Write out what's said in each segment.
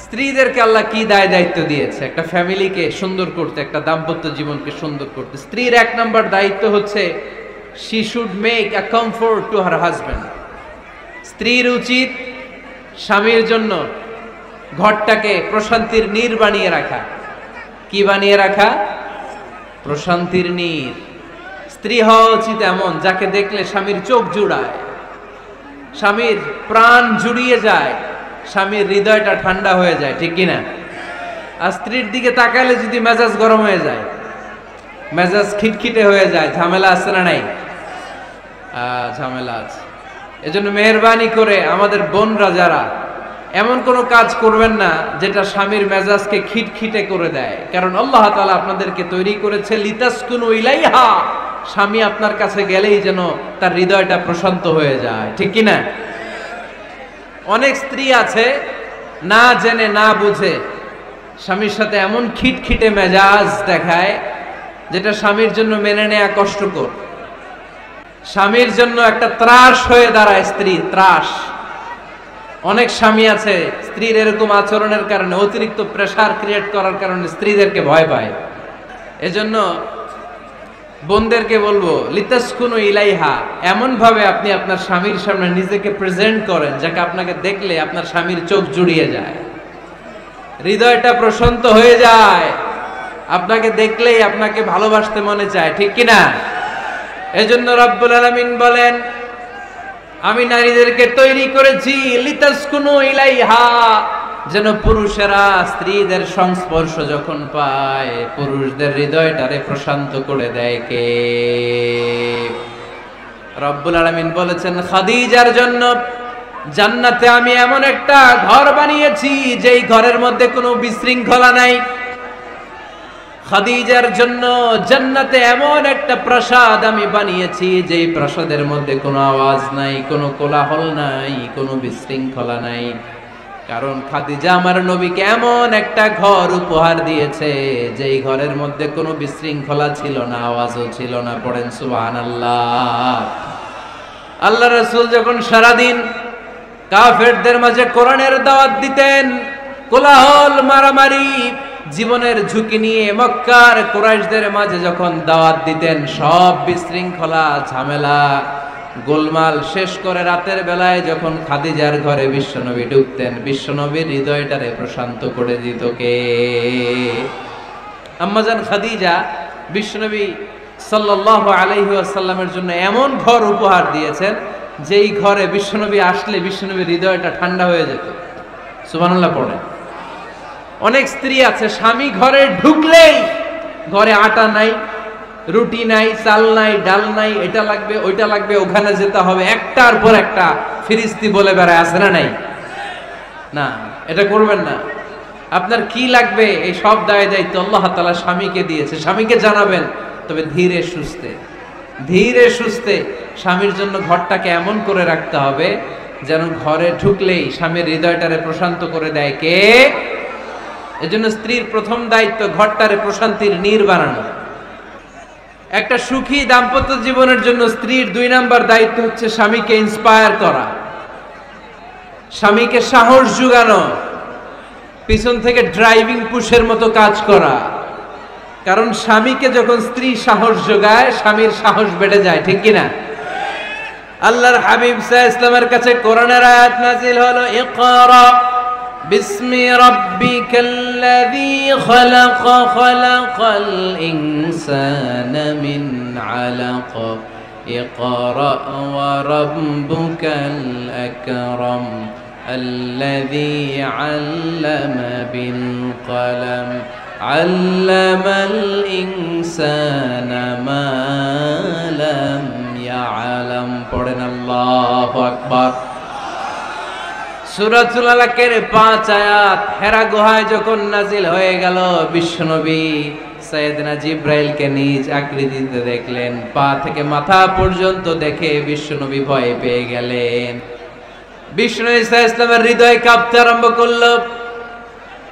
স্ত্রীদেরকে আল্লাহ কি দায় দায়িত্ব দিয়েছে একটা ফ্যামিলিকে সুন্দর করতে, একটা দাম্পত্য জীবনকে সুন্দর করতে। স্ত্রীর 1 নম্বর দায়িত্ব হচ্ছে she should make a comfort to her husband। স্ত্রীর উচিত স্বামীর জন্য ঘরটাকে প্রশান্তির নীড় বানিয়ে রাখা। কি বানিয়ে রাখা? প্রশান্তির নীড়। স্ত্রী হওয়া উচিত এমন যাকে দেখলে স্বামীর চোখ জুড়ায়, স্বামীর প্রাণ জুড়িয়ে যায়, স্বামীর হৃদয়টা ঠান্ডা হয়ে যায়, ঠিক কিনা? আর স্ত্রীর দিকে তাকালে যদি মেজাজ গরম হয়ে যায়, মেজাজ খিটখিটে হয়ে যায়, ঝামেলা আছে না নাই? ঝামেলা আছে। এজন্য মেহেরবানি করে আমাদের বোনরা যারা এমন কোনো কাজ করবেন না যেটা স্বামীর মেজাজকে খিটখিটে করে দেয়, কারণ আল্লাহ তাআলা আপনাদেরকে তৈরি করেছে লিতাসকুনু ইলাইহা, স্বামী আপনার কাছে গেলেই যেন তার হৃদয়টা প্রশান্ত হয়ে যায়, ঠিক কিনা? অনেক স্ত্রী আছে না জেনে না বুঝে স্বামীর সাথে এমন খিটখিটে মেজাজ দেখায় যেটা স্বামীর জন্য মেনে নেওয়া কষ্টকর। স্বামীর জন্য একটা ত্রাস হয়ে দাঁড়ায় স্ত্রী, ত্রাস। অনেক স্বামী আছে স্ত্রীর এরকম আচরণের কারণে, অতিরিক্ত প্রেসার ক্রিয়েট করার কারণে স্ত্রীদেরকে ভয় পায়। এজন্য বোনদেরকে বলবো লিতাসকুনু ইলাইহা, এমন ভাবে আপনি আপনার স্বামীর সামনে নিজেকে প্রেজেন্ট করেন যাকে আপনাকে দেখলে আপনার স্বামীর চোখ জুড়িয়ে যায়, হৃদয়টা প্রশান্ত হয়ে যায়, আপনাকে দেখলেই আপনাকে ভালোবাসতে মনে চায়, ঠিক কিনা? এজন্য রব্বুল আলামিন বলেন আমি নারীদেরকে তৈরি করেছি লিতাসকুনু ইলাইহা, যেন পুরুষেরা স্ত্রীদের সংস্পর্শ যখন পায় পুরুষদের হৃদয়টারে প্রশান্ত করে দেয়। কে? রব্বুল আলামিন বলেছেন খাদিজার জন্য জান্নাতে আমি এমন একটা ঘর বানিয়েছি যেই ঘরের মধ্যে কোনো বিশৃঙ্খলা নাই। খাদিজার জন্য জান্নাতে এমন একটা প্রাসাদ আমি বানিয়েছি যেই প্রাসাদের মধ্যে কোনো আওয়াজ নাই, কোনো কোলাহল নাই, কোনো বিশৃঙ্খলা নাই। কারণ খাদিজা আমার নবীকে এমন একটা ঘর উপহার দিয়েছে যেই ঘরের মধ্যে কোনো বিশৃঙ্খলা ছিল না, আওয়াজও ছিল না। পড়েন সুবহানাল্লাহ। আল্লাহ রাসূল যখন সারাদিন কাফেরদের মাঝে কোরআনের দাওয়াত দিতেন, কোলাহল মারামারি জীবনের ঝুঁকি নিয়ে মক্কার কুরাইশদের মাঝে যখন দাওয়াত দিতেন, সব বিশৃঙ্খলা ঝামেলা গোলমাল শেষ করে রাতের বেলায় যখন খাদিজার ঘরে বিশ্বনবী ঢুকতেন, বিশ্বনবীর হৃদয়টারে প্রশান্ত করে দিত কে? আম্মাজান খাদিজা বিশ্বনবী সাল্লাল্লাহু আলাইহি ওয়াসাল্লামের জন্য এমন ঘর উপহার দিয়েছেন যেই ঘরে বিশ্বনবী আসলে বিশ্বনবীর হৃদয়টা ঠান্ডা হয়ে যেত। সুবহানাল্লাহ পড়েন। অনেক স্ত্রী আছে স্বামী ঘরে ঢুকলেই ঘরে আটা নাই, রুটি নাই, চাল নাই, ডাল নাই, এটা লাগবে ওইটা লাগবে, ওখানে যেতে হবে, একটার পর একটা ফিরিস্তি বলে বেড়ায়, আছে না নাই? না, এটা করবেন না। আপনার কি লাগবে এই সব দায় দায়িত্ব আল্লাহ তাআলা স্বামীকে দিয়েছে, স্বামীকে জানাবেন। তবে ধীরে সুস্থে, ধীরে সুস্থে স্বামীর জন্য ঘরটাকে এমন করে রাখতে হবে যেন ঘরে ঢুকলেই স্বামীর হৃদয়টারে প্রশান্ত করে দেয় কে? এজন্য স্ত্রীর প্রথম দায়িত্ব ঘরটারে প্রশান্তির নীড় বানানো। একটা সুখী দাম্পত্য জীবনের জন্য স্ত্রীর 2 নাম্বার দায়িত্ব হচ্ছে স্বামীকে ইন্সপায়ার করা, স্বামীকে সাহস জোগানো, পিছন থেকে ড্রাইভিং পুশের মতো কাজ করা। কারণ স্বামীকে যখন স্ত্রী সাহস যোগায় স্বামীর সাহস বেড়ে যায়, ঠিক কিনা? আল্লাহর হাবিব সাল্লাল্লাহু আলাইহি ওয়াসাল্লামের কাছে কোরআনের আয়াত নাযিল হলো, ইকরা বিসমি রাব্বিকাল্লাযী খালাক খালাকাল ইনসানা মিন আলাক ইকরা ওয়া রাব্বুকাল আকরাম আল্লাযী আল্লামা বিল কলম আল্লামাল ইনসানা মা লাম ইয়ালাম। পড়েন আল্লাহু আকবার। সূরাতুল আলাকের 5 আয়াত হেরা গুহায় যখন নাজিল হয়ে গেল, বিশ্বনবী সাইয়েদনা জিব্রাইলকে নিজ আকৃতিতে দেখলেন, পা থেকে মাথা পর্যন্ত দেখে বিশ্বনবী ভয় পেয়ে গেলেন। বিশ্বনবী সাল্লাল্লাহু আলাইহি ওয়াসাল্লামের হৃদয় কাঁপতে আরম্ভ করলো।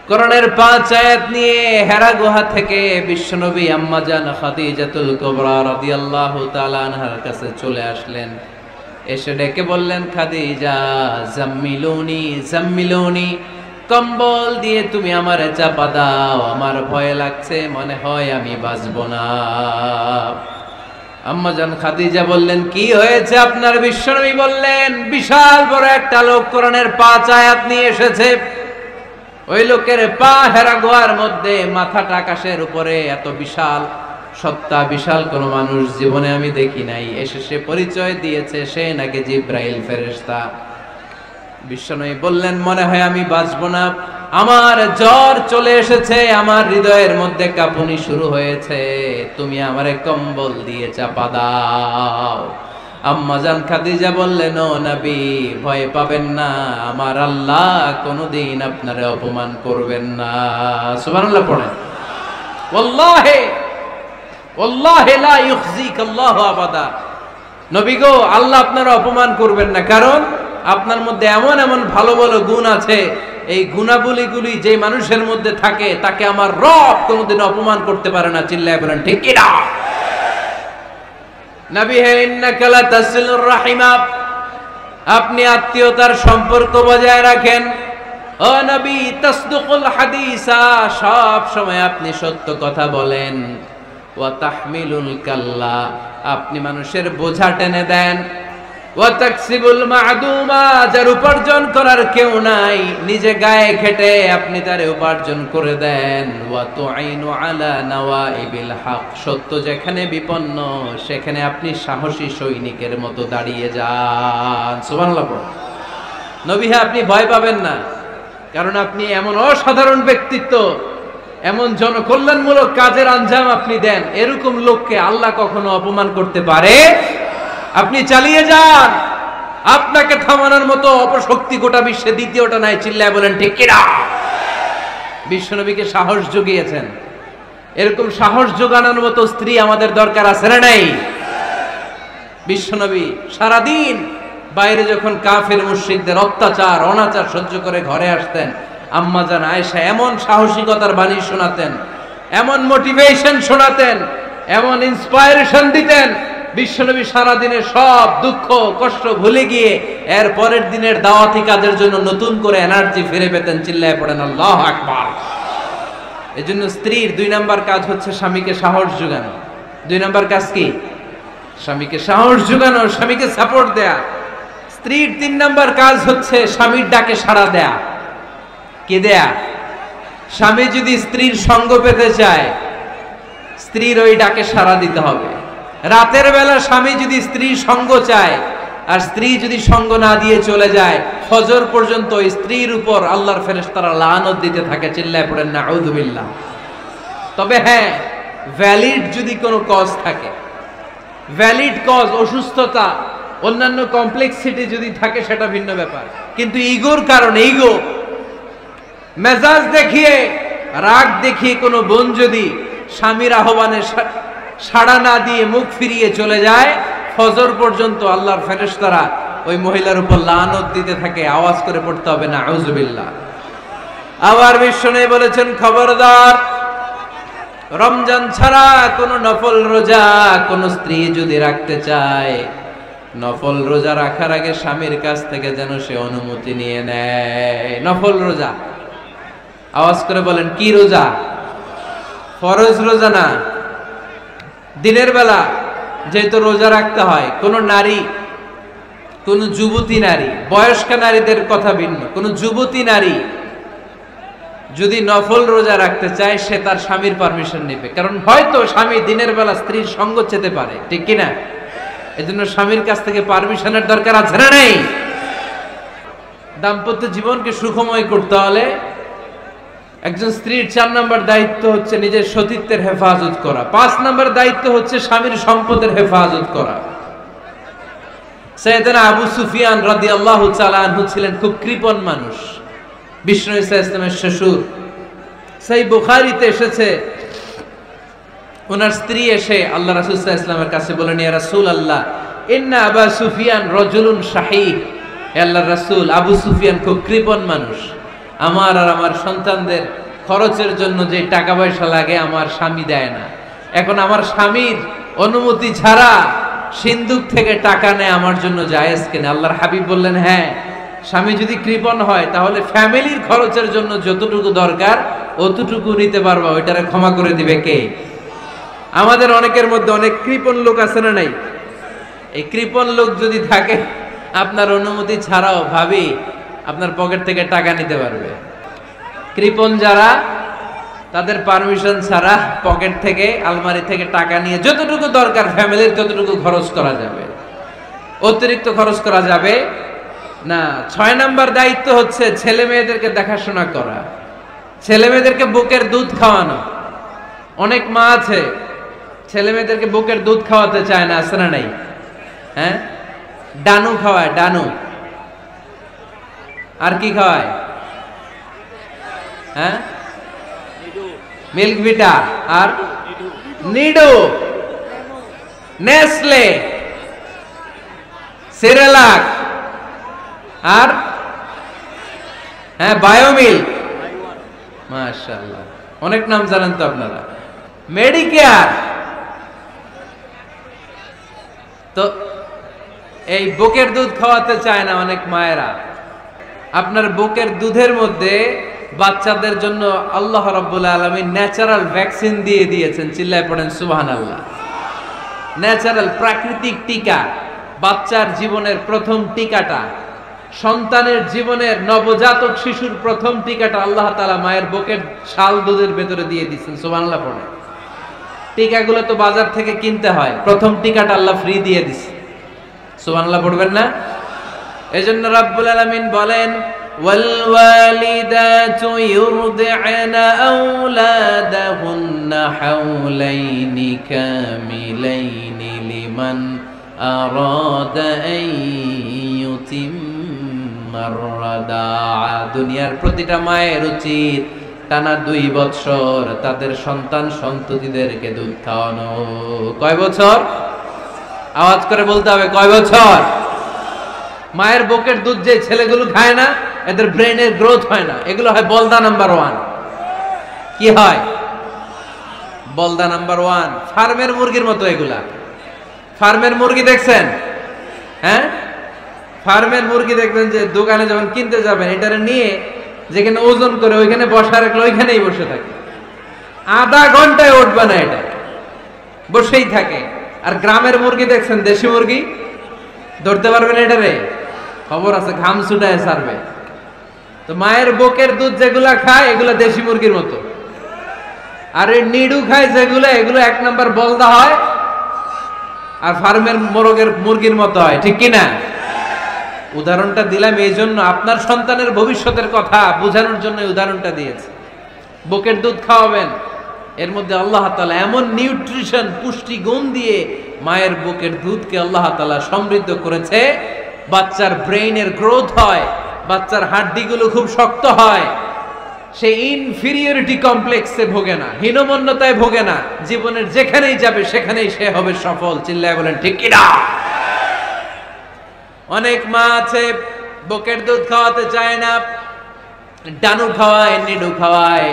কোরআনের 5 আয়াত নিয়ে হেরা গুহা থেকে বিশ্বনবী আম্মাজান খাদিজাতুল কুবরা রাদিয়াল্লাহু তাআলা আনহার কাছে চলে আসলেন। এসে ডেকে বললেন, খাদিজা জাম্মিলুনি জাম্মিলুনি, কম্বল দিয়ে তুমি আমারে চাপা দাও, আমার ভয় লাগছে, মনে হয় আমি বাঁচব না। আম্মাজান খাদিজা বললেন, কি হয়েছে আপনার? বিশ্বনবী বললেন, বিশাল বড় একটা লোক কোরআনের 5 আয়াত নিয়ে এসেছে। ওই লোকের পা হেরা গোয়ার মধ্যে, মাথাটা আকাশের উপরে, এত বিশাল সত্তা, বিশাল কোন মানুষ জীবনে আমি দেখি নাই। এসে সে পরিচয় দিয়েছে সে নাকি জিব্রাইল ফেরেশতা। বিশ্বনবী বললেন, মনে হয় আমি বাঁচব না, আমার জ্বর চলে এসেছে, আমার হৃদয়ের মধ্যে কাঁপুনি শুরু হয়েছে, তুমি আমারে কম্বল দিয়ে চাপা দাও। আম্মাজান খাদিজা বললেন, ও নবী, ভয় পাবেন না, আমার আল্লাহ কোনদিন আপনারে অপমান করবেন না। সুবহানাল্লাহ পড়েন। ওয়াল্লাহি ওয়াল্লাহি লা ইউখজিক আল্লাহু আবাদা। নবী গো, আল্লাহ আপনারা অপমান করবেন না, কারণ আপনার মধ্যে এমন এমন ভালো ভালো গুণ আছে, এই গুণাবলীগুলি যে মানুষের মধ্যে থাকে তাকে আমার রব কোনোদিন অপমান করতে পারে না। চিল্লায় বলেন ঠিক কি না? নবী হে, ইন্নাকা লা তাসিলুর রাহিমা, আপনি আত্মীয়তার সম্পর্ক বজায় রাখেন। ও নবী, তাসদুকুল হাদিসা, সব সময় আপনি সত্য কথা বলেন। ওয়া তাহমিলুল কাল্লা, আপনি মানুষের বোঝা টেনে দেন। ওয়া তাকসিবুল মা'দুমা, যার উপার্জন করার কেউ নাই, নিজে গায়ে খেটে আপনি তারে উপার্জন করে দেন। ওয়া তুআইনু আলা নাওয়াইবিল হক, সত্য যেখানে বিপন্ন সেখানে আপনি সাহসী সৈনিকের মতো দাঁড়িয়ে যান। সুবহানাল্লাহ। নবী হ্যাঁ, আপনি ভয় পাবেন না, কারণ আপনি এমন অসাধারণ ব্যক্তিত্ব, এমন জনকল্যাণমূলক কাজের আঞ্জাম আপনি দেন, এরকম লোককে আল্লাহ কখনো অপমান করতে পারে? আপনি চালিয়ে যান, আপনাকে থামানোর মতো অপশক্তি গোটা বিশ্বে দ্বিতীয়টা নাই। চিল্লায় বলেন ঠিক কি না? বিশ্বনবীকে সাহস জুগিয়েছেন, এরকম সাহস জোগানোর মতো স্ত্রী আমাদের দরকার আছে না নাই? বিশ্বনবী সারাদিন বাইরে যখন কাফের মুশরিকদের অত্যাচার অনাচার সহ্য করে ঘরে আসতেন, আম্মাজান আয়েশা এমন সাহসিকতার বাণী শোনাতেন, এমন মোটিভেশন শোনাতেন, এমন ইন্সপায়ারেশন দিতেন, বিশ্বনবী সারাদিনের সব দুঃখ কষ্ট ভুলে গিয়ে এর পরের দিনের দাওয়াতি কাজের জন্য নতুন করে এনার্জি ফিরে পেতেন। চিল্লায় পড়েন আল্লাহু আকবার। এজন্য স্ত্রীর 2 নাম্বার কাজ হচ্ছে স্বামীকে সাহস যোগানো। 2 নাম্বার কাজ কি? স্বামীকে সাহস যোগানো, স্বামীকে সাপোর্ট দেয়া। স্ত্রীর 3 নাম্বার কাজ হচ্ছে স্বামীর ডাকে সাড়া দেয়া। কি দেয়া? স্বামী যদি স্ত্রীর সঙ্গ পেতে চায়, স্ত্রীর ওই ডাকে সাড়া দিতে হবে। রাতের বেলা স্বামী যদি স্ত্রীর সঙ্গ চায়, আর স্ত্রী যদি সঙ্গ না দিয়ে চলে যায়, ফজর পর্যন্ত স্ত্রীর উপর আল্লাহর ফেরেশতারা লানত দিতে থাকে। চিল্লায় পড়েন নাউযু বিল্লাহ। তবে হ্যাঁ, ভ্যালিড যদি কোনো কজ থাকে, ভ্যালিড কজ, অসুস্থতা, অন্যান্য কমপ্লেক্সিটি যদি থাকে সেটা ভিন্ন ব্যাপার। কিন্তু ইগোর কারণে, ইগো, মেজাজ দেখিয়ে, রাগ দেখিয়ে কোনো বোন যদি স্বামীর আহ্বানে সাড়া না দিয়ে মুখ ফিরিয়ে চলে যায়, ফজর পর্যন্ত আল্লাহর ফেরেশতারা ওই মহিলার উপর লানত দিতে থাকে। আওয়াজ করে পড়তে হবে নাউযু বিল্লাহ। আবার বিশ্বনবী বলেছেন, খবরদার, রমজান ছাড়া কোন নফল রোজা কোন স্ত্রী যদি রাখতে চায়, নফল রোজা রাখার আগে স্বামীর কাছ থেকে যেন সে অনুমতি নিয়ে নেয়। নফল রোজা, আওয়াজ করে বলেন কি রোজা? ফরজ রোজা না। দিনের বেলা যেহেতু রোজা রাখতে হয়, কোন নারী, কোন যুবতী নারী, বয়স্ক নারীদের কথা ভিন্ন, কোন যুবতী নারী যদি নফল রোজা রাখতে চায়, সে তার স্বামীর পারমিশন নেবে। কারণ হয়তো স্বামী দিনের বেলা স্ত্রীর সঙ্গ চেতে পারে, ঠিক কিনা? এজন্য স্বামীর কাছ থেকে পারমিশনের দরকার আছে না নেই? দাম্পত্য জীবনকে সুখময় করতে হলে একজন স্ত্রীর 4 নম্বর দায়িত্ব হচ্ছে নিজের সতীত্বের হেফাজত করা। 5 নম্বর দায়িত্ব হচ্ছে স্বামীর সম্পদের হেফাজত করা। সাইয়েদনা আবু সুফিয়ান রাদিয়াল্লাহু তাআলা আনহু ছিলেন খুব কৃপণ মানুষ, বিষ্ণু ঈসা ইসলামের শ্বশুর। সহিহ বুখারীতে এসেছে, ওনার স্ত্রী এসে আল্লাহ রাসূল সাল্লাল্লাহু আলাইহি ওয়াসাল্লামের কাছে বলেন, ইয়া রাসূলুল্লাহ, ইন্না আবা সুফিয়ান রাজুলুন শাহীহ। হে আল্লাহর রাসূল, আবু সুফিয়ান খুব কৃপণ মানুষ, আমার আর আমার সন্তানদের খরচের জন্য যে টাকা পয়সা লাগে আমার স্বামী দেয় না। এখন আমার স্বামীর অনুমতি ছাড়া সিন্ধুক থেকে টাকা নেয় আমার জন্য জায়েজ কিনা? আল্লাহর হাবিব বললেন, হ্যাঁ, স্বামী যদি কৃপণ হয় তাহলে ফ্যামিলির খরচের জন্য যতটুকু দরকার অতটুকু নিতে পারবা, ওইটারে ক্ষমা করে দিবে কে? আমাদের অনেকের মধ্যে অনেক কৃপণ লোক আছে না নাই? এই কৃপণ লোক যদি থাকে, আপনার অনুমতি ছাড়াও ভাবি আপনার পকেট থেকে টাকা নিতে পারবে। কৃপণ যারা, তাদের পারমিশন ছাড়া পকেট থেকে, আলমারি থেকে টাকা নিয়ে যতটুকু দরকার ফ্যামিলির ততটুকু খরচ করা যাবে, অতিরিক্ত খরচ করা যাবে না। 6 নাম্বার দায়িত্ব হচ্ছে ছেলে মেয়েদেরকে দেখাশোনা করা, ছেলে মেয়েদেরকে বুকের দুধ খাওয়ানো। অনেক মা আছে ছেলে মেয়েদেরকে বুকের দুধ খাওয়াতে চায় না, আছে না নাই? হ্যাঁ, ডানু খাওয়ায়, ডানু। আর কি খাওয়ায়? হ্যাঁ, মিল্ক ভিটা, আর নিডো, নেসলে, সেরেলাক, আর হ্যাঁ বায়োমিল। মাশাআল্লাহ, অনেক নাম জানেন তো আপনারা। মেডিকেয়ার। তো এই বুকের দুধ খাওয়াতে চায় না অনেক মায়েরা। আপনার বুকের দুধের মধ্যে বাচ্চাদের জন্য আল্লাহ রাব্বুল আলামিন ন্যাচারাল ভ্যাকসিন দিয়ে দিয়েছেন। চিল্লায় পড়েন সুবহানাল্লাহ। ন্যাচারাল, প্রাকৃতিক টিকা, বাচ্চার জীবনের প্রথম টিকাটা, সন্তানের জীবনের নবজাতক শিশুর প্রথম টিকাটা আল্লাহ তাআলা মায়ের বুকের শাল দুধের ভেতরে দিয়ে দিয়েছেন। সুবহানাল্লাহ পড়ে। টিকাগুলো তো বাজার থেকে কিনতে হয়, প্রথম টিকাটা আল্লাহ ফ্রি দিয়ে দিয়েছে। সুবহানাল্লাহ পড়বেন না? এজন্য রাব্বুল আলামিন বলেন, ওয়াল ওয়ালিদাতু ইউরদি'না আওলাদাহুন্না হাওলাইনি কামিলাইনি লিমান আরাদা আন ইউতিম্মার রাদাআ। দুনিয়ার প্রতিটা মায়ের উচিত টানা 2 বছর তাদের সন্তান সন্ততিদেরকে দুধ খাওয়ানো। কয় বছর? আওয়াজ করে বলতে হবে, কয় বছর? মায়ের বুকের দুধ যে ছেলেগুলো খায় না, এদের ব্রেনের গ্রোথ হয় না। এগুলো হয় বলদা নাম্বার 1। কি হয়? বলদা নাম্বার 1। ফার্মের মুরগির মতো এগুলা। ফার্মের মুরগি দেখছেন? হ্যাঁ, ফার্মের মুরগি দেখবেন যে দোকানে যখন কিনতে যাবেন, এটারে নিয়ে যেখানে ওজন করে ওইখানে বসা রাখলে ওইখানেই বসে থাকে, আধা ঘন্টায় উঠবে না, এটা বসেই থাকে। আর গ্রামের মুরগি দেখছেন, দেশি মুরগি, ধরতে পারবেন এটারে? খবর আছে, ঘাম ছুটায় ছাড়বে। তো মায়ের বুকের দুধ যেগুলা খায় এগুলা দেশি মুরগির মতো, আর এই নিডু খায় যেগুলো, এগুলো 1 নাম্বার বলদা হয়, আর ফার্মের মুরগির মতো হয়। ঠিক কিনা? উদাহরণটা দিলাম এই জন্য, আপনার সন্তানের ভবিষ্যতের কথা বোঝানোর জন্য উদাহরণটা দিয়েছে। বুকের দুধ খাওয়াবেন, এর মধ্যে আল্লাহ তাআলা এমন নিউট্রিশন, পুষ্টি গুণ দিয়ে মায়ের বুকের দুধকে আল্লাহ তাআলা সমৃদ্ধ করেছে, বাচ্চার ব্রেইনের গ্রোথ হয়, বাচ্চার হাড্ডিগুলো খুব শক্ত হয়, সে ইনফিরিয়রিটি কমপ্লেক্সে ভোগে না, হীনমন্যতায় ভোগে না, জীবনের যেখানেই যাবে সেখানেই সে হবে সফল। চিল্লায় বলেন ঠিক কিনা? অনেক মা আছে বুকের দুধ খাওয়াতে চায় না, ডানু খাওয়ায়, নিডু খাওয়ায়,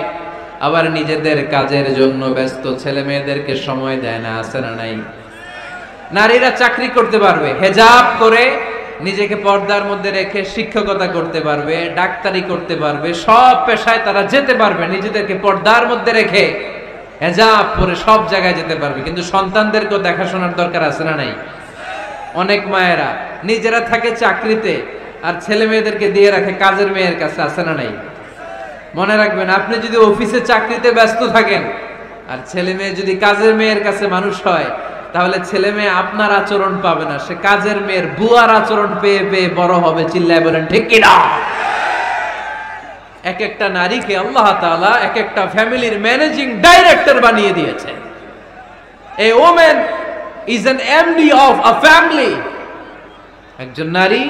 আবার নিজেদের কাজের জন্য ব্যস্ত, ছেলে মেয়েদেরকে সময় দেয় না। আছে না নাই? নারীরা চাকরি করতে পারবে, হেজাব করে নিজেকে পর্দার মধ্যে রেখে শিক্ষকতা করতে পারবে, ডাক্তারি করতে পারবে, সব পেশায় তারা যেতে পারবে, নিজেদেরকে পর্দার মধ্যে রেখে হেজাব পরে সব জায়গায় যেতে পারবে। কিন্তু সন্তানদেরকেও দেখাশোনার দরকার আছে না নাই? অনেক মায়েরা নিজেরা থাকে চাকরিতে আর ছেলে মেয়েদেরকে দিয়ে রাখে কাজের মেয়ের কাছে। আছে না নাই? মনে রাখবেন, আপনি যদি অফিসে চাকরিতে ব্যস্ত থাকেন আর ছেলে মেয়ে যদি কাজের মেয়ের কাছে মানুষ হয়, তাহলে ছেলে মেয়ে আপনার আচরণ পাবে না, সে কাজের মেয়ের বুয়ার আচরণ পেয়ে পেয়ে বড় হবে। চিল্লায় বলেন ঠিক কিনা? এক একটা নারীকে আল্লাহ তাআলা এক একটা ফ্যামিলির ম্যানেজিং ডাইরেক্টর বানিয়ে দিয়েছে। A woman is an MD of a family. একজন নারী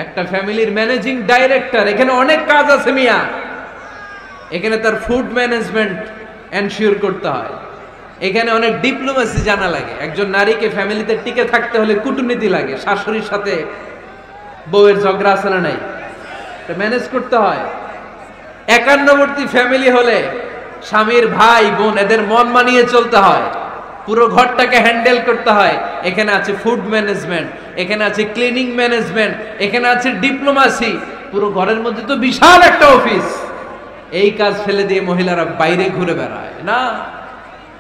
একটা ফ্যামিলির ম্যানেজিং ডাইরেক্টর। এখানে অনেক কাজ আছে মিয়া। এখানে তার ফুড ম্যানেজমেন্ট এনশিওর করতে হয়, এখানে অনেক ডিপ্লোমেসি জানা লাগে। একজন নারীকে ফ্যামিলিতে টিকে থাকতে হলে কূটনীতি লাগে, শাশুড়ির সাথে বউয়ের ঝগড়া আছে না নাই, এটা ম্যানেজ করতে হয়। একান্নবর্তী ফ্যামিলি হলে স্বামীর ভাই বোন এদের মন মানিয়ে চলতে হয়, পুরো ঘরটাকে হ্যান্ডেল করতে হয়। এখানে আছে ফুড ম্যানেজমেন্ট, এখানে আছে ক্লিনিং ম্যানেজমেন্ট, এখানে আছে ডিপ্লোমাসি, পুরো ঘরের মধ্যে তো বিশাল একটা অফিস, এই কাজ ফেলে দিয়ে মহিলারা বাইরে ঘুরে বেড়ায় না।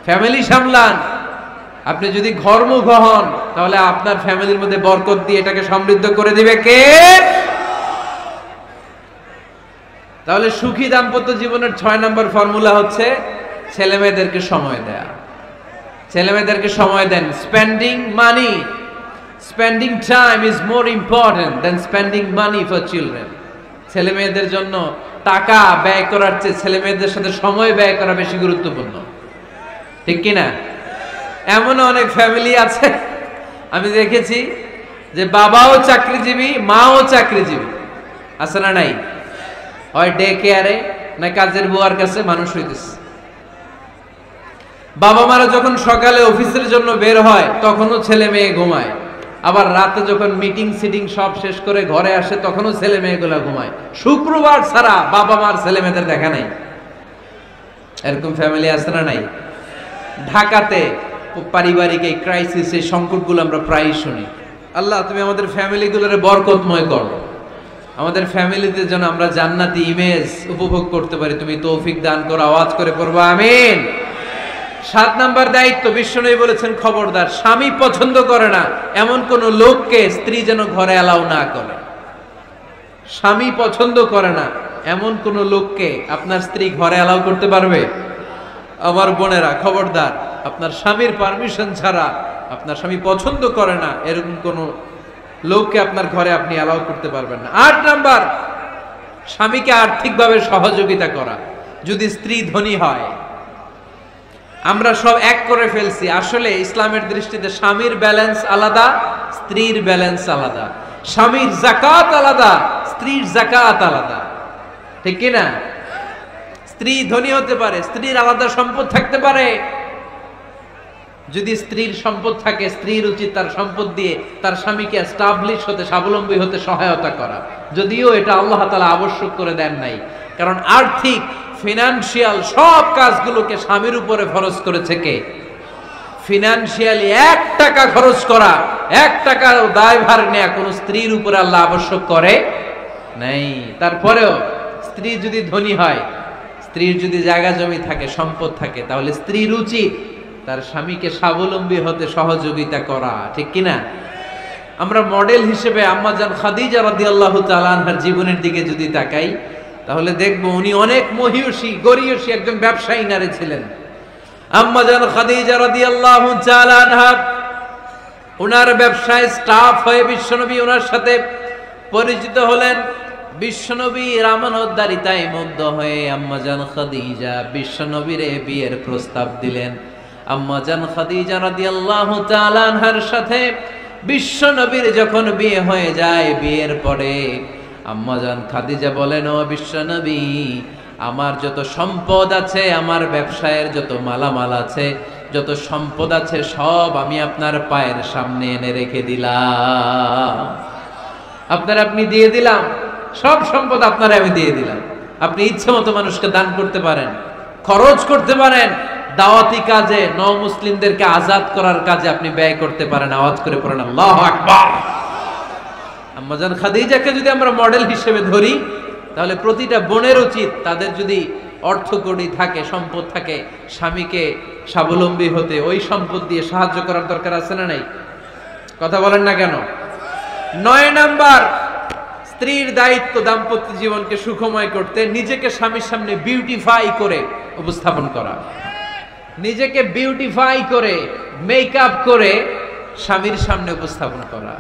ফ্যামিলি সামলান। আপনি যদি ঘরমুখ হন তাহলে আপনার ফ্যামিলির মধ্যে বরকত দিয়ে এটাকে সমৃদ্ধ করে দিবে কে? তাহলে সুখী দাম্পত্য জীবনের 6 নম্বর ফর্মুলা হচ্ছে ছেলে মেয়েদেরকে সময় দেয়া। ছেলে মেয়েদেরকে সময় দেন। Spending money, spending time is more important than spending money for children. ছেলে মেয়েদের জন্য টাকা ব্যয় করার চেয়ে ছেলে মেয়েদের সাথে সময় ব্যয় করা বেশি গুরুত্বপূর্ণ, ঠিক কিনা? এমন অনেক ফ্যামিলি আছে আমি দেখেছি যে বাবাও চাকরিজীবী, মাও চাকরিজীবী, আছে না নাই? হয় ডে কেয়ারে না কাজের বুয়ার কাছে মানুষ হইতেছে। বাবা মারা যখন সকালে অফিসের জন্য বের হয় তখনও ছেলে মেয়ে ঘুমায়, আবার রাতে যখন মিটিং সিটিং সব শেষ করে ঘরে আসে তখনও ছেলে মেয়েগুলা ঘুমায়। শুক্রবার ছাড়া বাবা মার ছেলে মেয়েদের দেখা নাই। এরকম ফ্যামিলি আছে না নাই? ঢাকাতে পারিবারিক এই ক্রাইসিস, এই সংকটগুলো আমরা প্রায়ই শুনি। আল্লাহ তুমি আমাদের ফ্যামিলিগুলোর বরকতময় করো, আমাদের ফ্যামিলিতে যেন আমরা জান্নাতি ইমেজ উপভোগ করতে পারি, তুমি তৌফিক দান করো। আওয়াজ করে পড়বো আমিন। 7 নাম্বার দায়িত্ব, বিশ্বনবী বলেছেন খবরদার, স্বামী পছন্দ করে না এমন কোন লোককে স্ত্রী যেন ঘরে অ্যালাউ না করে। স্বামী পছন্দ করে না এমন কোন লোককে আপনার স্ত্রী ঘরে অ্যালাউ করতে পারবে? আমার বোনেরা খবরদার, আপনার স্বামীর পারমিশন ছাড়া, আপনার স্বামী পছন্দ করে না এরকম কোন লোককে আপনার ঘরে আপনি অ্যালাউ করতে পারবেন না। 8 নাম্বার, স্বামীকে আর্থিকভাবে সহযোগিতা করা। যদি স্ত্রী ধনী হয়, আমরা সব এক করে ফেলছি, আসলে ইসলামের দৃষ্টিতে স্বামীর ব্যালেন্স আলাদা, স্ত্রীর ব্যালেন্স আলাদা। স্বামীর যাকাত আলাদা, স্ত্রীর যাকাত আলাদা, ঠিক কি না? স্ত্রী ধনী হতে পারে, স্ত্রীর আলাদা সম্পদ থাকতে পারে। যদি স্ত্রীর সম্পদ থাকে, স্ত্রীর উচিত তার সম্পদ দিয়ে তার স্বামীকে এস্টাবলিশ হতে, স্বাবলম্বী হতে সহায়তা করা, যদিও এটা আল্লাহ তাআলা আবশ্যক করে দেন নাই। কারণ আর্থিক, ফিনান্সিয়াল সব কাজগুলোকে স্বামীর উপরে ফরজ করেছে কে? ফিনান্সিয়ালি 1 টাকা খরচ করা, 1 টাকার দায়ভার নেয়া কোন স্ত্রীর উপরে আল্লাহ আবশ্যক করে নাই। তারপরেও স্ত্রী যদি ধনী হয়, স্ত্রীর যদি জায়গা জমি থাকে, সম্পদ থাকে, তাহলে স্ত্রীর উচিত তার স্বামীকে স্বাবলম্বী হতে সহযোগিতা করা, ঠিক কিনা? আমরা মডেল হিসেবে আম্মাজান খাদিজা রাদিয়াল্লাহু তাআলা আনহার জীবনের দিকে যদি তাকাই তাহলে দেখব উনি অনেক মহিয়সী, গরিয়সী একজন ব্যবসায়ী নারী ছিলেন। আম্মাজান খাদিজা রাদিয়াল্লাহু তাআলা আনহা ওনার ব্যবসায় স্টাফ হয়ে বিশ্বনবী ওনার সাথে পরিচিত হলেন। বিশ্বনবীর আমানতদারিতায় মুগ্ধ হয়ে আম্মাজান খাদিজা বিশ্বনবীর বিয়ের প্রস্তাব দিলেন। আম্মাজান খাদিজা রাদিয়াল্লাহু তাআলা আনহার সাথে বিশ্বনবীর যখন বিয়ে হয়ে যায়, বিয়ের পরে আম্মাজান খাদিজা বলেন, ও বিশ্বনবী, আমার যত সম্পদ আছে, আমার ব্যবসায়ের যত মালামাল আছে, যত সম্পদ আছে, সব আমি আপনার পায়ের সামনে এনে রেখে দিলাম। আপনি দিয়ে দিলাম, সব সম্পদ আপনারে আমি দিয়ে দিলাম। আপনি ইচ্ছে মতো মানুষকে দান করতে পারেন, খরচ করতে পারেন, দাওয়াতি কাজে, মুসলিমদেরকে আজাদ করার কাজে আপনি ব্যয় করতে পারেন। আওয়াজ করে পড়েন আল্লাহু আকবার। আম্মাজান খাদিজাকে যদি আমরা মডেল হিসেবে ধরি তাহলে প্রতিটা বোনের উচিত তাদের যদি অর্থকড়ি থাকে, সম্পদ থাকে, স্বামীকে স্বাবলম্বী হতে ওই সম্পদ দিয়ে সাহায্য করার দরকার আছে না নাই? কথা বলেন না কেন? 9 নাম্বার, স্ত্রীর দায়িত্ব দাম্পত্য জীবনকে সুখময় করতে নিজেকে স্বামীর সামনে বিউটিফাই করে উপস্থাপন করা। নিজেকে বিউটিফাই করে, মেকআপ করে স্বামীর সামনে উপস্থাপন করা।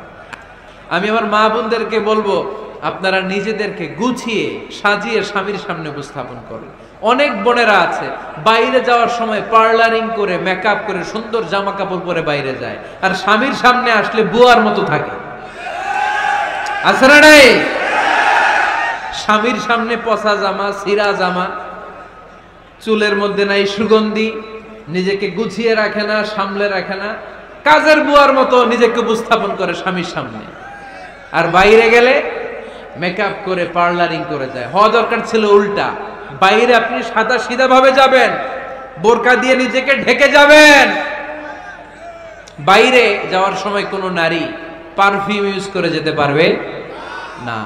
আমি আমার মা বোনদেরকে বলবো, আপনারা নিজেদেরকে গুছিয়ে সাজিয়ে স্বামীর সামনে উপস্থাপন করুন। অনেক বোনেরা আছে বাইরে যাওয়ার সময় পার্লারিং করে, মেকআপ করে, সুন্দর জামা কাপড় পরে বাইরে যায়, আর স্বামীর সামনে আসলে বুয়ার মতো থাকে। আছে না নাই? স্বামীর সামনে পচা জামা, ছিঁড়া জামা, চুলের মধ্যে নাই সুগন্ধি, নিজেকে গুছিয়ে রাখে না, সামলে রাখে না, কাজের বুয়ার মতো নিজেকে উপস্থাপন করে স্বামীর সামনে। আর বাইরে গেলে মেকআপ করে, পার্লারিং করে যায়। হওয়া দরকার ছিল উল্টা, বাইরে আপনি সাদা সিধা ভাবে যাবেন, বোরকা দিয়ে নিজেকে ঢেকে যাবেন। বাইরে যাওয়ার সময় কোনো নারী পারফিউম ইউজ করে যেতে পারবে না।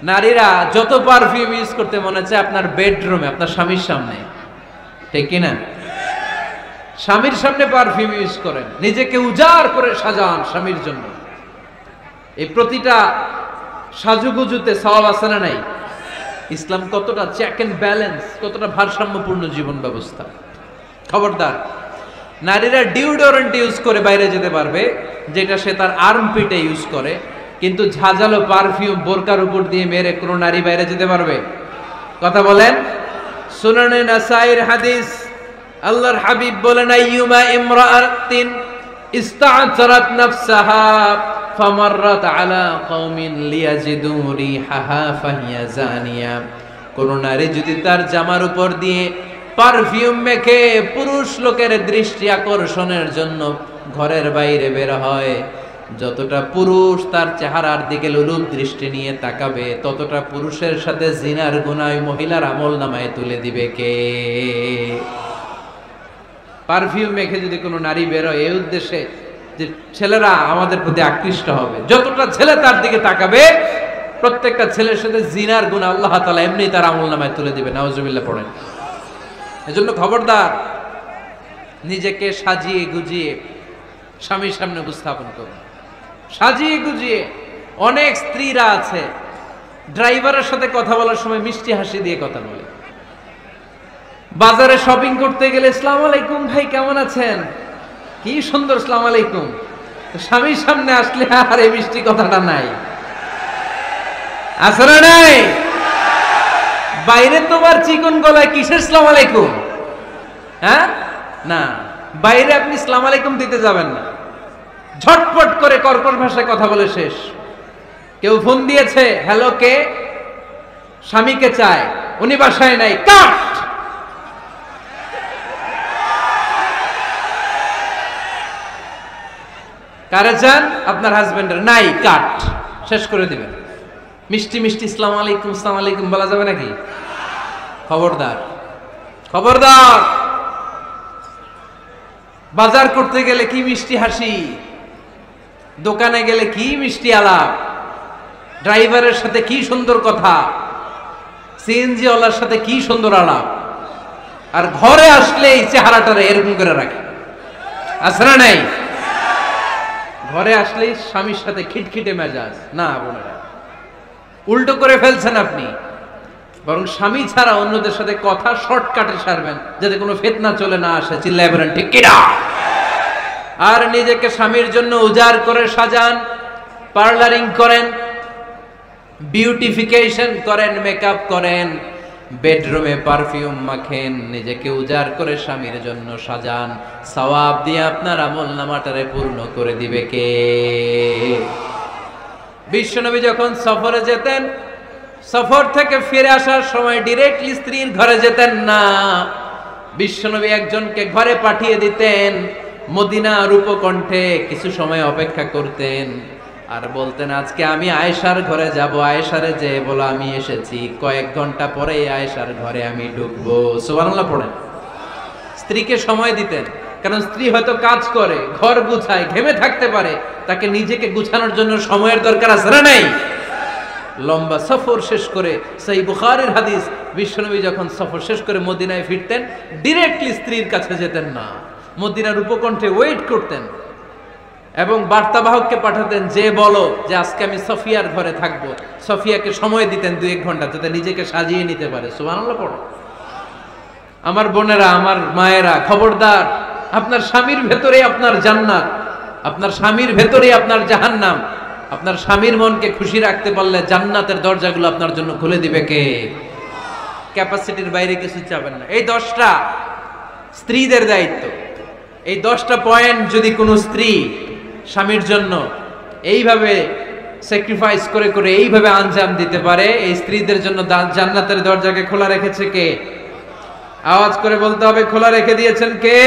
নারীরা যত পারফিউম ইউজ করতে মনে চায় আপনার বেডরুমে, আপনার স্বামীর সামনে, ঠিক কিনা? স্বামীর সামনে পারফিউম ইউজ করেন, নিজেকে উজাড় করে সাজান স্বামীর জন্য। এই প্রতিটা সাজুগুজুতে সওয়াব আছে না নাই? ইসলাম কতটা চেক এন্ড ব্যালেন্স, কতটা ভারসাম্যপূর্ণ জীবন ব্যবস্থা। খবরদার, নারীরা ডিওডোরেন্ট ইউজ করে বাইরে যেতে পারবে, যেটা সে তার আর্মপিটে ইউজ করে, কিন্তু ঝাঁঝালো পারফিউম বোরকার উপর দিয়ে মেরে কোনো নারী বাইরে যেতে পারবে? কথা বলেন। সুনানে নাসাইর হাদিস, আল্লাহর হাবিব বলেন, আইয়ুমা ইমরাআতিন ইস্তা'তারাত নাফসাহা ফামাররাত আলা কওমিন লিয়াজিদু রিহাহা ফাহিয়া জানিয়া। কোন নারী যদি তার জামার উপর দিয়ে পারফিউম মেখে পুরুষ লোকের দৃষ্টি আকর্ষণের জন্য ঘরের বাইরে বের হয়, যতটা পুরুষ তার চেহারার দিকে লোলুপ দৃষ্টি নিয়ে তাকাবে, ততটা পুরুষের সাথে জিনার গুনাহ মহিলার আমলনামায় তুলে দিবে কে? পারফিউম মেখে যদি কোনো নারী বের হয় এই উদ্দেশ্যে যে ছেলেরা আমাদের প্রতি আকৃষ্ট হবে, যতটা ছেলে তার দিকে তাকাবে, প্রত্যেকটা ছেলের সাথে জিনার গুনাহ আল্লাহ তাআলা এমনি তার আমলনামায় তুলে দিবে। নাউজুবিল্লাহ পড়েন। এজন্য খবরদার, নিজেকে সাজিয়ে গুজিয়ে স্বামীর সামনে উপস্থাপন করুন। সাজিয়ে গুজিয়ে। অনেক স্ত্রীরা আছে ড্রাইভারের সাথে কথা বলার সময় মিষ্টি হাসি দিয়ে কথা বলে। বাজারে শপিং করতে গেলে আসসালামু আলাইকুম ভাই, কেমন আছেন? কি সুন্দর আসসালামু আলাইকুম। স্বামীর সামনে আসলে আর এই মিষ্টি কথাটা নাই, আছে না নাই? বাইরে তোমার চিকন গলায় কিসের আসসালামু আলাইকুম? হ্যাঁ, না, বাইরে আপনি আসসালামু আলাইকুম দিতে যাবেন না, ঝটপট করে কর্কশ ভাষায় কথা বলে শেষ। কেউ ফোন দিয়েছে, হ্যালো, কে? স্বামীকে চায়, উনি বাসায় নাই, কাট। কারে চান? আপনার হাজবেন্ডের, নাই, কাট, শেষ করে দিবেন। মিষ্টি মিষ্টি আসসালামু আলাইকুম আসসালামু আলাইকুম বলা যাবে নাকি? খবরদার, খবরদার। বাজার করতে গেলে কি মিষ্টি হাসি, দোকানে গেলে কি মিষ্টি আলাপ, ড্রাইভারের সাথে কি সুন্দর কথা, সিএনজি ওয়ালার সাথে কি সুন্দর আলাপ, আর ঘরে আসলে এই চেহারাটারে এরকম করে রাখে, আছে না নাই? ঘরে আসলেই স্বামীর সাথে খিটখিটে মেজাজ। না বোনেরা, উল্টো করে ফেলছেন আপনি। বরং স্বামী ছাড়া অন্যদের সাথে কথা শর্টকাটে সারবেন, যাতে কোনো ফিতনা চলে না আসে। চিল্লায় বলেন ঠিক কিনা? আর নিজেকে স্বামীর জন্য উজাড় করে সাজান, পার্লারিং করেন, বিউটিফিকেশন করেন, মেকআপ করেন, বেডরুমে পারফিউম মাখেন, নিজেকে উজাড় করে স্বামীর জন্য সাজান। সওয়াব দিয়ে আপনার আমলনামাটারে পূর্ণ করে দিবে কে? বিশ্বনবী যখন সফরে যেতেন, সফর থেকে ফিরে আসার সময় ডিরেক্টলি স্ত্রীর ঘরে যেতেন না। বিশ্বনবী একজনকে ঘরে পাঠিয়ে দিতেন, মদিনার উপকণ্ঠে কিছু সময় অপেক্ষা করতেন, আর বলতেন আজকে আমি আয়েশার ঘরে যাব, আয়েশারে যে বলো আমি এসেছি, কয়েক ঘন্টা পরে আয়েশার ঘরে আমি ঢুকবো। সুবহানাল্লাহ পড়েন। স্ত্রীকে সময় দিতেন, কারণ স্ত্রী হয়তো কাজ করে, ঘর গুছায়, ঘেমে থাকতে পারে, তাকে নিজেকে গুছানোর জন্য সময়ের দরকার আছে না নাই? লম্বা সফর শেষ করে, সহিহ বুখারীর হাদিস, বিশ্বনবী যখন সফর শেষ করে মদিনায় ফিরতেন, ডিরেক্টলি স্ত্রীর কাছে যেতেন না, মদিনার উপকণ্ঠে ওয়েট করতেন এবং বার্তাবাহককে পাঠাতেন, যে বলো যে আজকে আমি সফিয়ার ঘরে থাকবো। সফিয়াকে সময় দিতেন 2-1 ঘন্টা, যাতে নিজেকে সাজিয়ে নিতে পারে। সুবহানাল্লাহ পড়ো। আমার বোনেরা, আমার মায়েরা, খবরদার, আপনার স্বামীর ভেতরে আপনার জান্নাত, আপনার স্বামীর ভেতরে আপনার জাহান্নাম। আপনার স্বামীর মনকে খুশি রাখতে পারলে জান্নাতের দরজাগুলো আপনার জন্য খুলে দিবে কে? ক্যাপাসিটির বাইরে কিছু চাবেন না। এই 10টা স্ত্রীদের দায়িত্ব। এই 10টা পয়েন্ট যদি কোনো স্ত্রী স্বামীর জন্য এইভাবে স্যাক্রিফাইস করে করে এইভাবে আঞ্জাম দিতে পারে, এই স্ত্রীদের জন্য জান্নাতের দরজাকে খোলা রেখেছে কে? আওয়াজ করে বলতে হবে, খোলা রেখে দিয়েছেন কে?